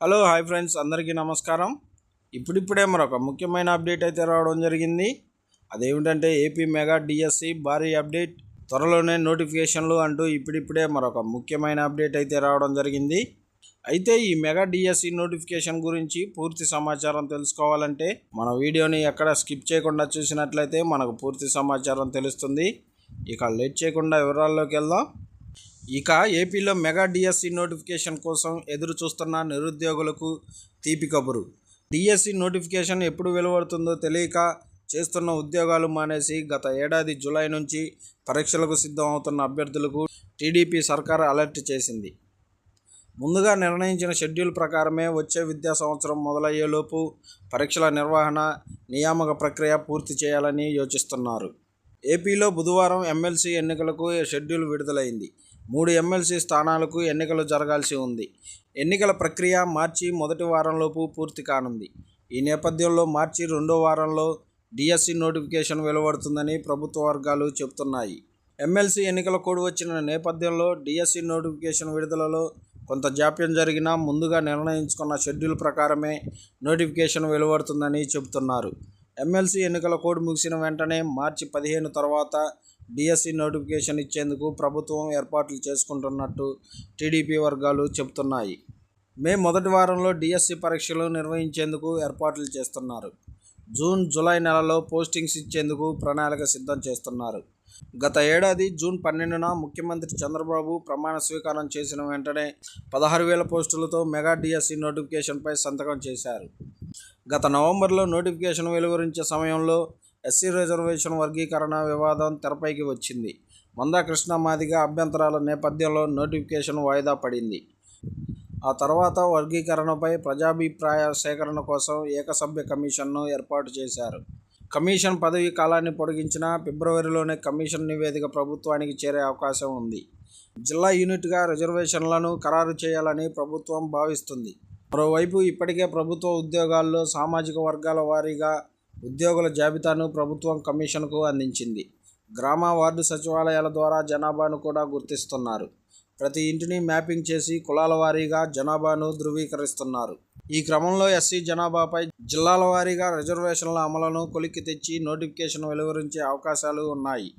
Hello hi friends, అందరికీ నమస్కారం. ఇప్పుడిప్పుడే మరొక ముఖ్యమైన అప్డేట్ అయితే రావడం జరిగింది. అదేమిటంటే ఏపీ మెగా డిఎస్సి భారీ అప్డేట్, త్వరలోనే నోటిఫికేషన్లు అంటూ ఇప్పుడిప్పుడే మరొక ముఖ్యమైన అప్డేట్ అయితే రావడం జరిగింది. అయితే ఈ మెగా డిఎస్సి నోటిఫికేషన్ గురించి పూర్తి సమాచారం తెలుసుకోవాలంటే మన వీడియోని ఎక్కడ స్కిప్ చేయకుండా చూసినట్లయితే మనకు పూర్తి సమాచారం తెలుస్తుంది. ఇక లేట్ చేయకుండా వివరాల్లోకి వెళ్దాం. ఇక ఏపీలో మెగా డిఎస్సి నోటిఫికేషన్ కోసం ఎదురు చూస్తున్న నిరుద్యోగులకు తీపి కబురు. డిఎస్సి నోటిఫికేషన్ ఎప్పుడు వెలువడుతుందో తెలియక చేస్తున్న ఉద్యోగాలు మానేసి గత ఏడాది జూలై నుంచి పరీక్షలకు సిద్ధం అవుతున్న అభ్యర్థులకు టీడీపీ సర్కార్ అలర్ట్ చేసింది. ముందుగా నిర్ణయించిన షెడ్యూల్ ప్రకారమే వచ్చే విద్యా సంవత్సరం మొదలయ్యేలోపు పరీక్షల నిర్వహణ, నియామక ప్రక్రియ పూర్తి చేయాలని యోచిస్తున్నారు. ఏపీలో బుధవారం ఎమ్మెల్సీ ఎన్నికలకు షెడ్యూల్ విడుదలైంది. 3 ఎమ్మెల్సీ స్థానాలకు ఎన్నికలు జరగాల్సి ఉంది. ఎన్నికల ప్రక్రియ మార్చి మొదటి వారంలోపు పూర్తి కానుంది. ఈ నేపథ్యంలో మార్చి 2వ వారంలో డిఎస్సి నోటిఫికేషన్ వెలువడుతుందని ప్రభుత్వ వర్గాలు చెబుతున్నాయి. ఎమ్మెల్సీ ఎన్నికల కోడ్ వచ్చిన నేపథ్యంలో డిఎస్సి నోటిఫికేషన్ విడుదలలో కొంత జాప్యం జరిగినా ముందుగా నిర్ణయించుకున్న షెడ్యూల్ ప్రకారమే నోటిఫికేషన్ వెలువడుతుందని చెబుతున్నారు. ఎమ్మెల్సీ ఎన్నికల కోడ్ ముగిసిన వెంటనే మార్చి 15 తర్వాత డిఎస్సి నోటిఫికేషన్ ఇచ్చేందుకు ప్రభుత్వం ఏర్పాట్లు చేసుకుంటున్నట్టు టీడీపీ వర్గాలు చెబుతున్నాయి. మే మొదటి వారంలో డిఎస్సి పరీక్షలు నిర్వహించేందుకు ఏర్పాట్లు చేస్తున్నారు. జూన్, జూలై నెలలో పోస్టింగ్స్ ఇచ్చేందుకు ప్రణాళిక సిద్ధం చేస్తున్నారు. గత ఏడాది జూన్ 12న ముఖ్యమంత్రి చంద్రబాబు ప్రమాణ స్వీకారం చేసిన వెంటనే 16,000 పోస్టులతో మెగా డిఎస్సి నోటిఫికేషన్పై సంతకం చేశారు. గత నవంబర్లో నోటిఫికేషన్ వెలువరించే సమయంలో ఎస్సీ రిజర్వేషన్ వర్గీకరణ వివాదం తెరపైకి వచ్చింది. మందా కృష్ణ మాదిగ అభ్యంతరాల నేపథ్యంలో నోటిఫికేషన్ వాయిదా పడింది. ఆ తర్వాత వర్గీకరణపై ప్రజాభిప్రాయ సేకరణ కోసం ఏకసభ్య కమిషన్ను ఏర్పాటు చేశారు. కమిషన్ పదవీ కాలాన్ని పొడిగించిన ఫిబ్రవరిలోనే కమిషన్ నివేదిక ప్రభుత్వానికి చేరే అవకాశం ఉంది. జిల్లా యూనిట్గా రిజర్వేషన్లను ఖరారు చేయాలని ప్రభుత్వం భావిస్తుంది. మరోవైపు ఇప్పటికే ప్రభుత్వ ఉద్యోగాల్లో సామాజిక వర్గాల వారీగా ఉద్యోగుల జాబితాను ప్రభుత్వం కమిషన్కు అందించింది. గ్రామ, వార్డు సచివాలయాల ద్వారా జనాభాను కూడా గుర్తిస్తున్నారు. ప్రతి ఇంటిని మ్యాపింగ్ చేసి కులాల వారీగా జనాభాను ధృవీకరిస్తున్నారు. ఈ క్రమంలో ఎస్సీ జనాభాపై జిల్లాల వారీగా రిజర్వేషన్ల అమలును కొలిక్కి తెచ్చి నోటిఫికేషన్ వెలువరించే అవకాశాలు ఉన్నాయి.